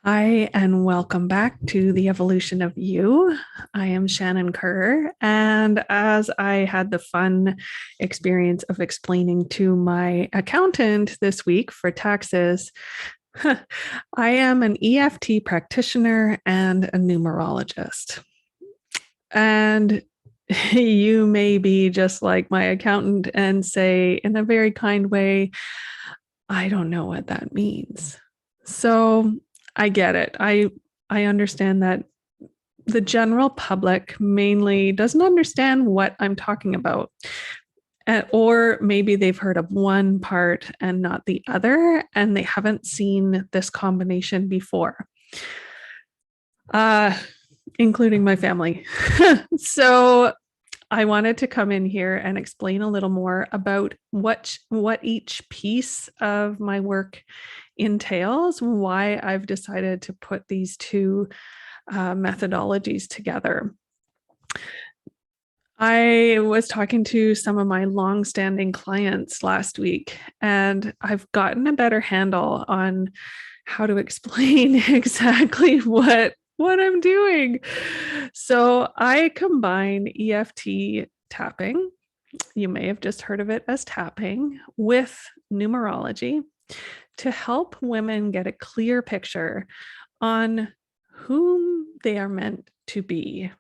Hi, and welcome back to the evolution of you. I am Shannon Kerr. And as I had the fun experience of explaining to my accountant this week for taxes, I am an EFT practitioner and a numerologist. And you may be just like my accountant and say, in a very kind way, I don't know what that means. So I get it. I understand that the general public mainly doesn't understand what I'm talking about. Or maybe they've heard of one part and not the other, and they haven't seen this combination before, uh, including my family. So I wanted to come in here and explain a little more about what each piece of my work entails, why I've decided to put these two methodologies together. I was talking to some of my long-standing clients last week, and I've gotten a better handle on how to explain exactly what I'm doing. So I combine EFT tapping, you may have just heard of it as tapping, with numerology to help women get a clear picture on whom they are meant to be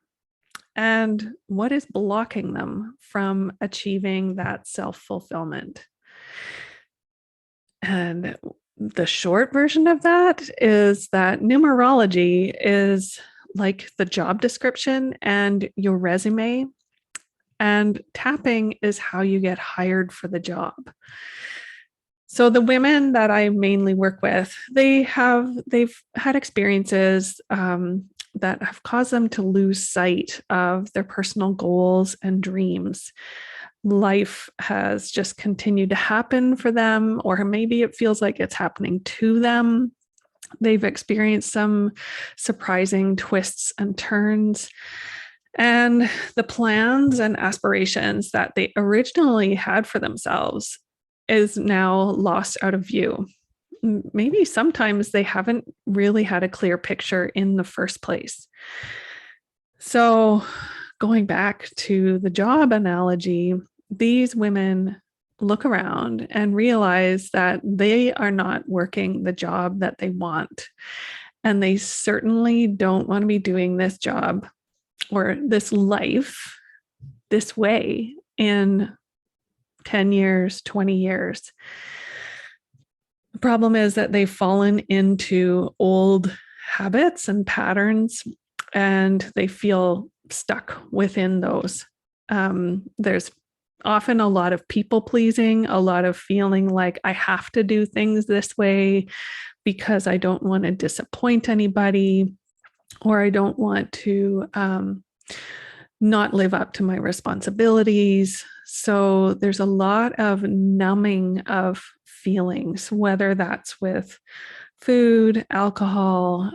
and what is blocking them from achieving that self-fulfillment. And the short version of that is that numerology is like the job description and your resume, and tapping is how you get hired for the job. So the women that I mainly work with, they've had experiences that have caused them to lose sight of their personal goals and dreams. Life has just continued to happen for them, or maybe it feels like it's happening to them. They've experienced some surprising twists and turns. And the plans and aspirations that they originally had for themselves is now lost out of view. Maybe sometimes they haven't really had a clear picture in the first place. So, going back to the job analogy, these women look around and realize that they are not working the job that they want. And they certainly don't want to be doing this job or this life this way in 10 years, 20 years. The problem is that they've fallen into old habits and patterns, and they feel stuck within those. There's often a lot of people pleasing, a lot of feeling like I have to do things this way because I don't want to disappoint anybody, or I don't want to not live up to my responsibilities. So there's a lot of numbing of feelings, whether that's with food, alcohol,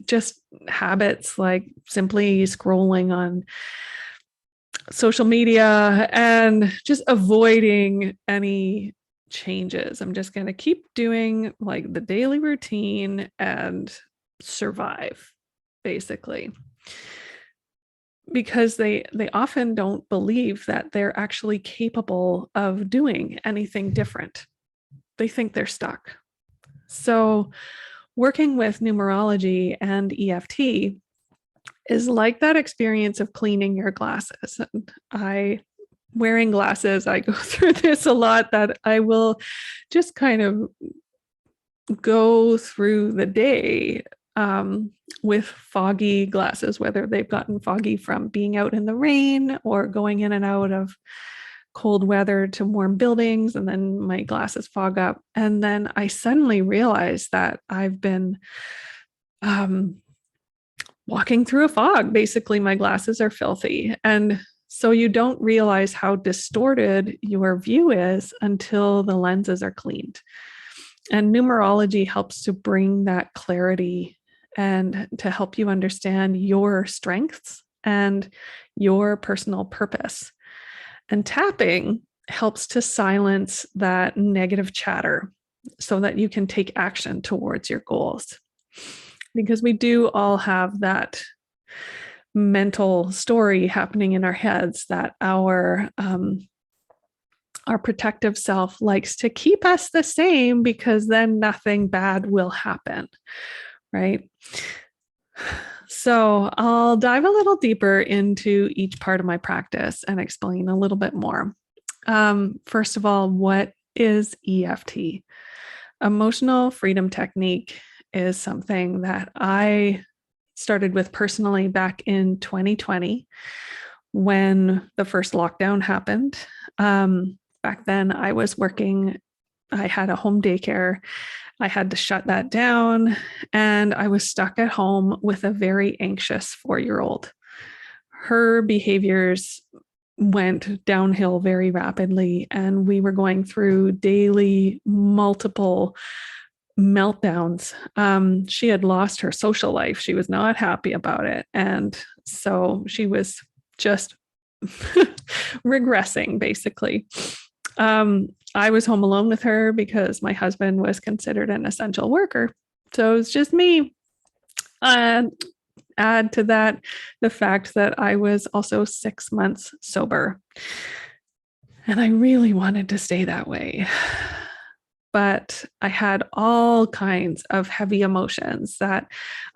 just habits like simply scrolling on social media and just avoiding any changes. I'm just going to keep doing like the daily routine and survive, basically, because they often don't believe that they're actually capable of doing anything different. They think they're stuck. So working with numerology and EFT is like that experience of cleaning your glasses. Wearing glasses, I go through this a lot, that I will just kind of go through the day with foggy glasses, whether they've gotten foggy from being out in the rain or going in and out of cold weather to warm buildings, and then my glasses fog up. And then I suddenly realize that I've been walking through a fog. Basically, my glasses are filthy. And so you don't realize how distorted your view is until the lenses are cleaned. And numerology helps to bring that clarity and to help you understand your strengths and your personal purpose. And tapping helps to silence that negative chatter so that you can take action towards your goals. because we do all have that mental story happening in our heads that our protective self likes to keep us the same because then nothing bad will happen, right? So I'll dive a little deeper into each part of my practice and explain a little bit more. First of all, what is EFT? Emotional freedom technique is something that I started with personally back in 2020 when the first lockdown happened. Back then, I was working, I had a home daycare. I had to shut that down, and I was stuck at home with a very anxious 4-year-old. Her behaviors went downhill very rapidly, and we were going through daily multiple meltdowns. She had lost her social life. She was not happy about it. And so she was just regressing, basically. I was home alone with her because my husband was considered an essential worker. So it was just me. Add to that the fact that I was also 6 months sober. And I really wanted to stay that way. But I had all kinds of heavy emotions that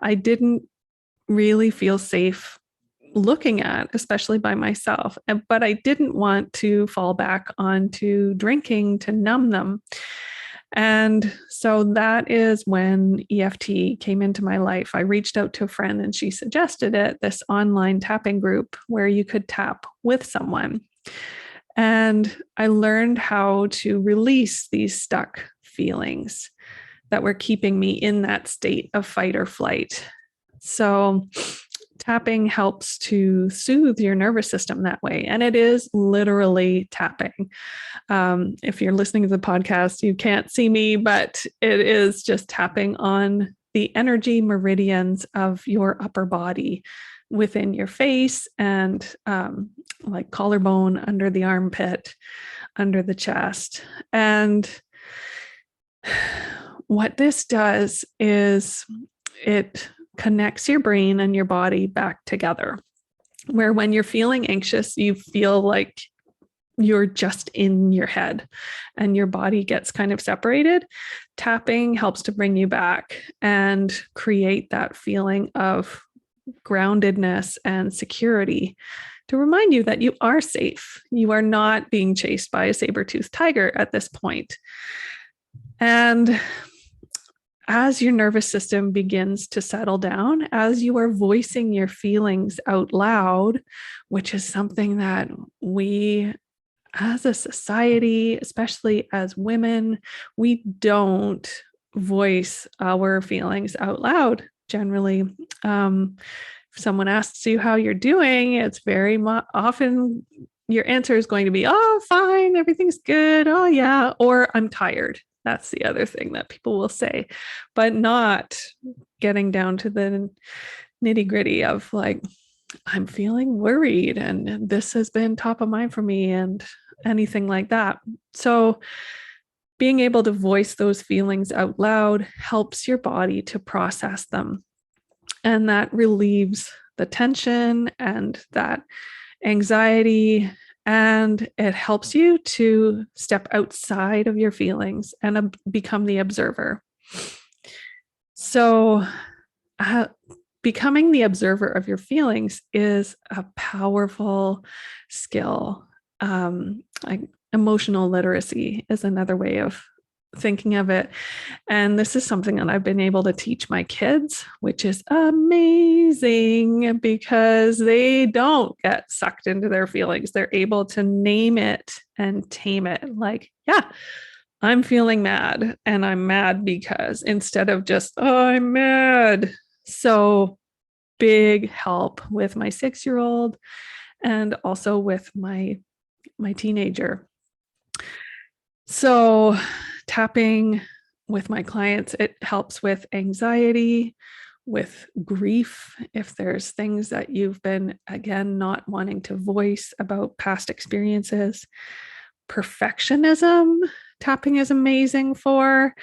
I didn't really feel safe looking at, especially by myself. But I didn't want to fall back onto drinking to numb them. And so that is when EFT came into my life. I reached out to a friend and she suggested it, this online tapping group where you could tap with someone. And I learned how to release these stuck feelings that were keeping me in that state of fight or flight. So tapping helps to soothe your nervous system that way. And it is literally tapping. If you're listening to the podcast, you can't see me, but it is just tapping on the energy meridians of your upper body within your face and like collarbone, under the armpit, under the chest. And what this does is it connects your brain and your body back together. Where when you're feeling anxious, you feel like you're just in your head and your body gets kind of separated. Tapping helps to bring you back and create that feeling of groundedness and security to remind you that you are safe. You are not being chased by a saber-toothed tiger at this point. And as your nervous system begins to settle down, as you are voicing your feelings out loud, which is something that we as a society, especially as women, we don't voice our feelings out loud generally. If someone asks you how you're doing, it's very often your answer is going to be, oh, fine, everything's good. Oh, yeah. Or I'm tired. That's the other thing that people will say, but not getting down to the nitty gritty of like, I'm feeling worried and this has been top of mind for me and anything like that. So being able to voice those feelings out loud helps your body to process them. And that relieves the tension and that anxiety, and it helps you to step outside of your feelings and become the observer. So becoming the observer of your feelings is a powerful skill. Emotional literacy is another way of thinking of it. And this is something that I've been able to teach my kids, which is amazing because they don't get sucked into their feelings. They're able to name it and tame it. Like, yeah, I'm feeling mad and I'm mad because, instead of just, oh, I'm mad. So big help with my 6-year-old and also with my teenager. So tapping with my clients, it helps with anxiety, with grief. If there's things that you've been, again, not wanting to voice about past experiences, perfectionism, tapping is amazing for.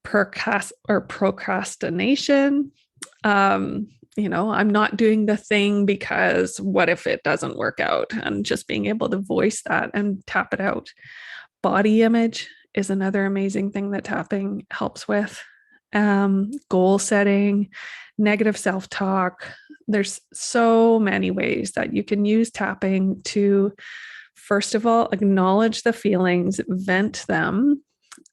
procrastination. I'm not doing the thing because what if it doesn't work out? And just being able to voice that and tap it out. Body image is another amazing thing that tapping helps with. Goal setting, negative self-talk. There's so many ways that you can use tapping to, first of all, acknowledge the feelings, vent them,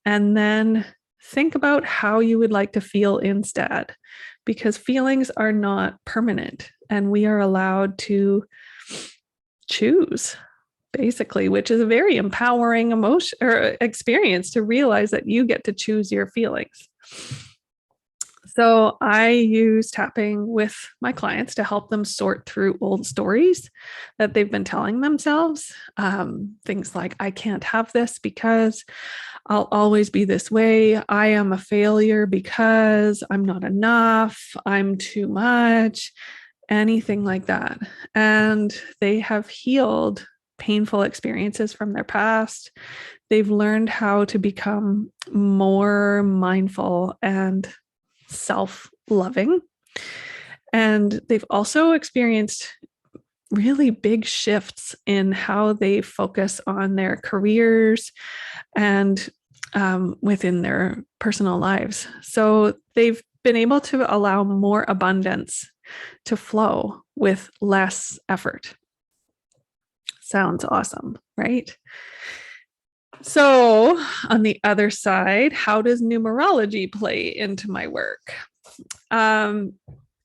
and then think about how you would like to feel instead, because feelings are not permanent and we are allowed to choose, basically, which is a very empowering emotion or experience to realize that you get to choose your feelings. So I use tapping with my clients to help them sort through old stories that they've been telling themselves. Things like, I can't have this because I'll always be this way. I am a failure because I'm not enough. I'm too much, anything like that. And they have healed painful experiences from their past. They've learned how to become more mindful and self-loving. And they've also experienced really big shifts in how they focus on their careers and within their personal lives. So they've been able to allow more abundance to flow with less effort. Sounds awesome, right? So on the other side, how does numerology play into my work? And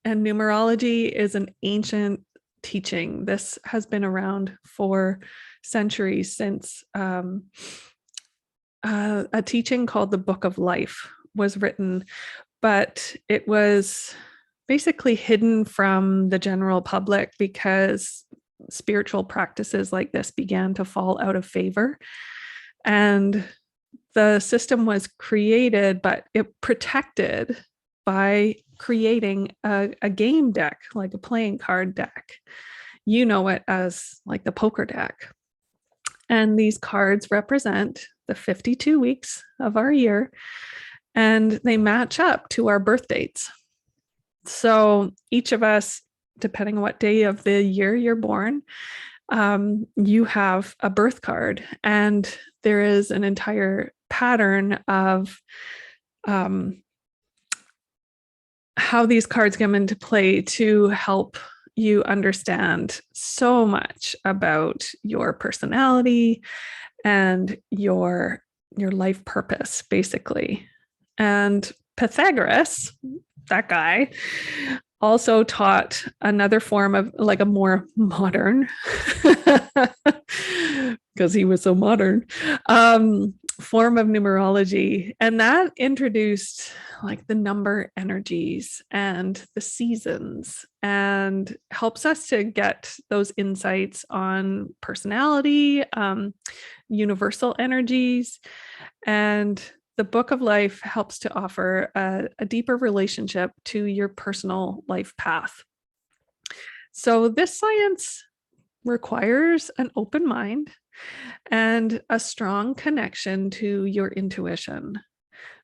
numerology is an ancient teaching. This has been around for centuries, since a teaching called the Book of Life was written, but it was basically hidden from the general public because spiritual practices like this began to fall out of favor. And the system was created, but it protected by creating a game deck, like a playing card deck. You know it as like the poker deck. And these cards represent the 52 weeks of our year, and they match up to our birth dates. So each of us, depending on what day of the year you're born, you have a birth card, and there is an entire pattern of how these cards come into play to help you understand so much about your personality and your life purpose, basically. And Pythagoras, that guy, also taught another form of, like, a more modern, because he was so modern, form of numerology. And that introduced like the number energies and the seasons, and helps us to get those insights on personality, universal energies. And the Book of Life helps to offer a deeper relationship to your personal life path. So this science requires an open mind and a strong connection to your intuition,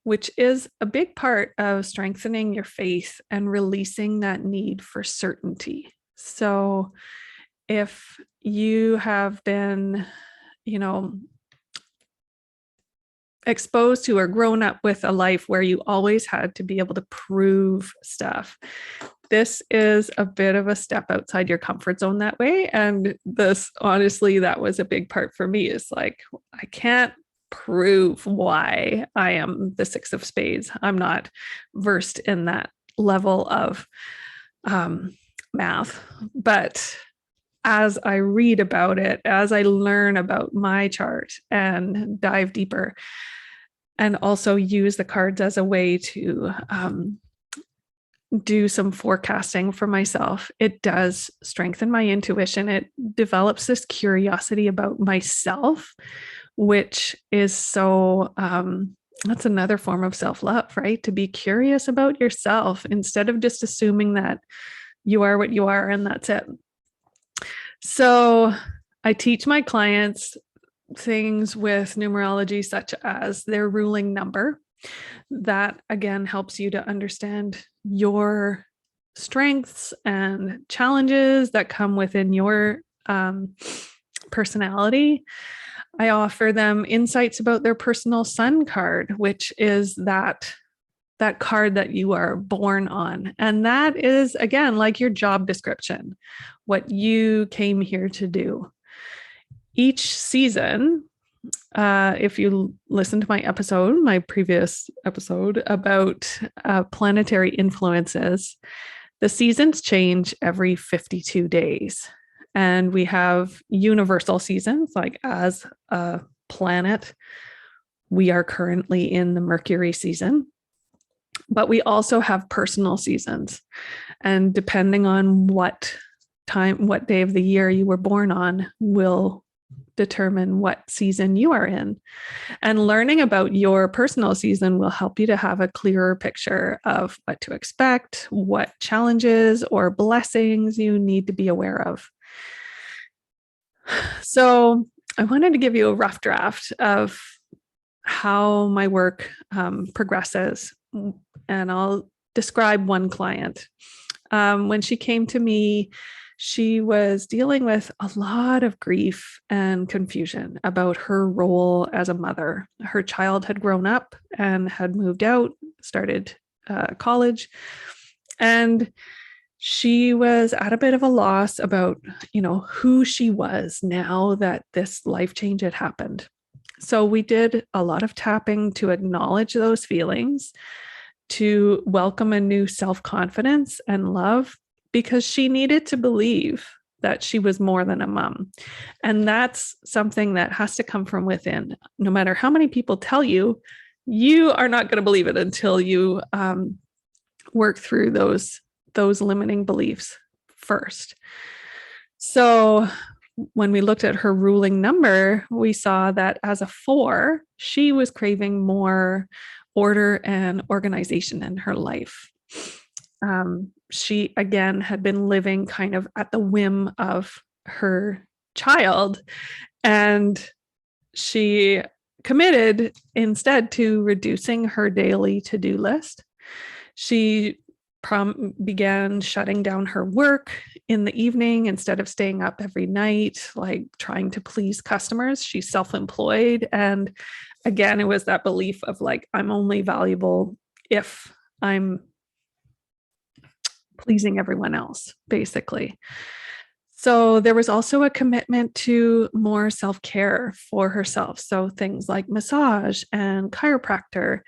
which is a big part of strengthening your faith and releasing that need for certainty. So if you have been, exposed to or grown up with a life where you always had to be able to prove stuff, this is a bit of a step outside your comfort zone that way. And this, honestly, that was a big part for me, is like, I can't prove why I am the Six of Spades. I'm not versed in that level of math. But as I read about it, as I learn about my chart and dive deeper, and also use the cards as a way to do some forecasting for myself, it does strengthen my intuition. It develops this curiosity about myself, which is so, that's another form of self-love, right? To be curious about yourself instead of just assuming that you are what you are and that's it. So I teach my clients things with numerology, such as their ruling number. That again helps you to understand your strengths and challenges that come within your personality. I offer them insights about their personal sun card, which is that card that you are born on. And that is, again, like your job description, what you came here to do. Each season, if you listen to my previous episode about planetary influences, the seasons change every 52 days. And we have universal seasons, like as a planet, we are currently in the Mercury season. But we also have personal seasons. And depending on what day of the year you were born on will determine what season you are in. And learning about your personal season will help you to have a clearer picture of what to expect, what challenges or blessings you need to be aware of. So I wanted to give you a rough draft of how my work progresses. And I'll describe one client. When she came to me, she was dealing with a lot of grief and confusion about her role as a mother. Her child had grown up and had moved out, started college, and she was at a bit of a loss about, who she was now that this life change had happened. So we did a lot of tapping to acknowledge those feelings, to welcome a new self-confidence and love, because she needed to believe that she was more than a mom. And that's something that has to come from within. No matter how many people tell you, you are not going to believe it until you work through those limiting beliefs first. So when we looked at her ruling number, we saw that as a 4, she was craving more order and organization in her life. She, again, had been living kind of at the whim of her child, and she committed instead to reducing her daily to-do list. She began shutting down her work in the evening instead of staying up every night, like trying to please customers. She's self-employed. And again, it was that belief of like, I'm only valuable if I'm pleasing everyone else, basically. So there was also a commitment to more self-care for herself. So things like massage and chiropractor,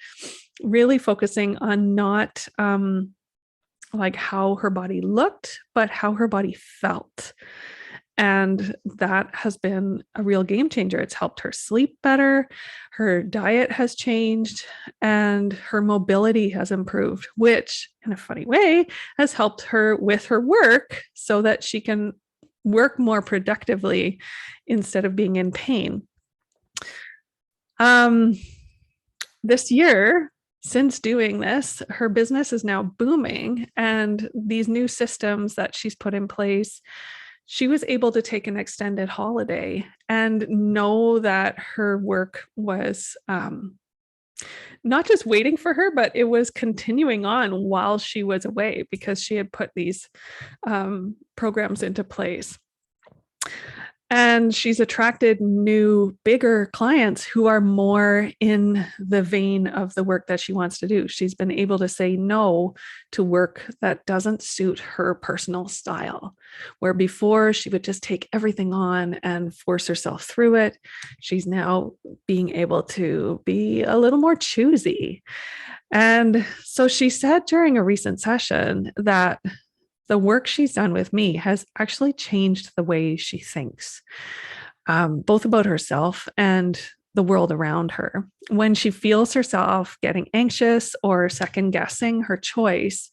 really focusing on not like how her body looked, but how her body felt. And that has been a real game changer. It's helped her sleep better. Her diet has changed and her mobility has improved, which in a funny way has helped her with her work so that she can work more productively instead of being in pain. This year, since doing this, her business is now booming, and these new systems that she's put in place, she was able to take an extended holiday and know that her work was not just waiting for her, but it was continuing on while she was away because she had put these programs into place. And she's attracted new, bigger clients who are more in the vein of the work that she wants to do. She's been able to say no to work that doesn't suit her personal style, where before she would just take everything on and force herself through it. She's now being able to be a little more choosy. And so she said during a recent session that the work she's done with me has actually changed the way she thinks, both about herself and the world around her. When she feels herself getting anxious or second guessing her choice,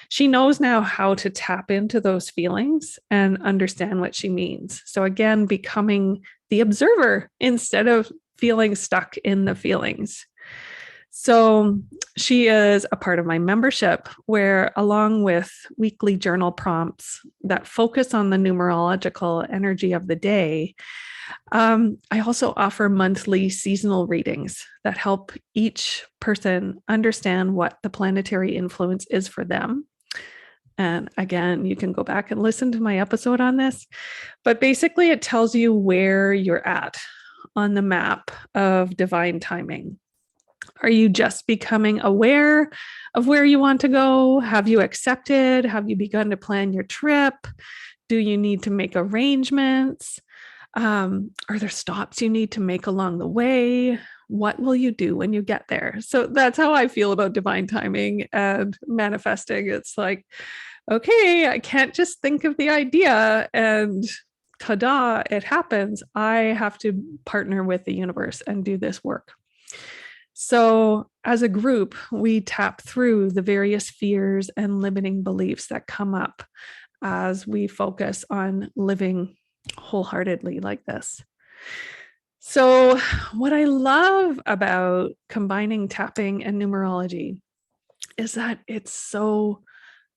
she knows now how to tap into those feelings and understand what she means. So again, becoming the observer instead of feeling stuck in the feelings. So she is a part of my membership, where along with weekly journal prompts that focus on the numerological energy of the day, I also offer monthly seasonal readings that help each person understand what the planetary influence is for them. And again, you can go back and listen to my episode on this, but basically it tells you where you're at on the map of divine timing. Are you just becoming aware of where you want to go? Have you accepted? Have you begun to plan your trip? Do you need to make arrangements? Are there stops you need to make along the way? What will you do when you get there? So that's how I feel about divine timing and manifesting. It's like, okay, I can't just think of the idea and ta-da, it happens. I have to partner with the universe and do this work. So, as a group, we tap through the various fears and limiting beliefs that come up as we focus on living wholeheartedly like this. So, what I love about combining tapping and numerology is that it's so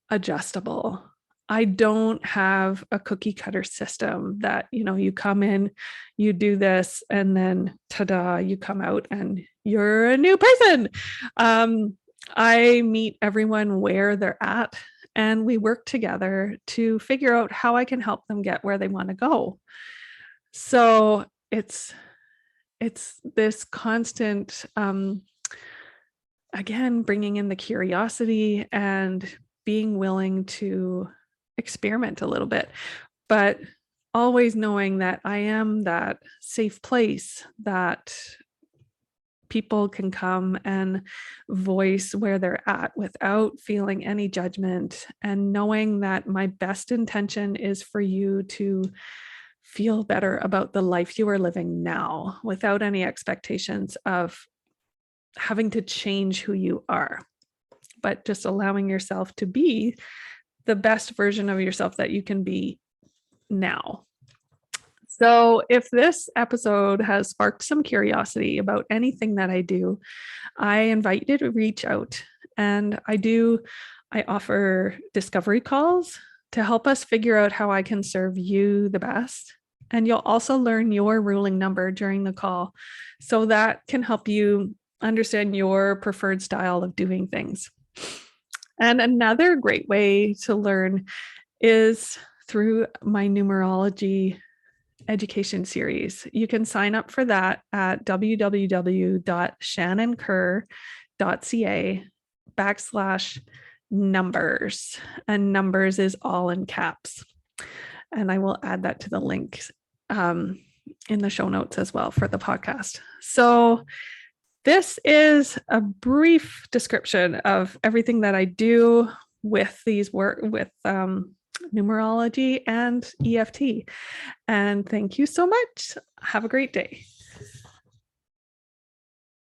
adjustable. I don't have a cookie cutter system that, you come in, you do this, and then ta-da, you come out and you're a new person. I meet everyone where they're at, and we work together to figure out how I can help them get where they want to go. So it's this constant, again, bringing in the curiosity and being willing to experiment a little bit, but always knowing that I am that safe place that people can come and voice where they're at without feeling any judgment, and knowing that my best intention is for you to feel better about the life you are living now without any expectations of having to change who you are, but just allowing yourself to be the best version of yourself that you can be now. So if this episode has sparked some curiosity about anything that I do, I invite you to reach out. And I offer discovery calls to help us figure out how I can serve you the best. And you'll also learn your ruling number during the call. So that can help you understand your preferred style of doing things. And another great way to learn is through my numerology education series. You can sign up for that at www.shannonkerr.ca/numbers. And numbers is all in caps. And I will add that to the link in the show notes as well for the podcast. So this is a brief description of everything that I do with these work with numerology and EFT. And thank you so much. Have a great day.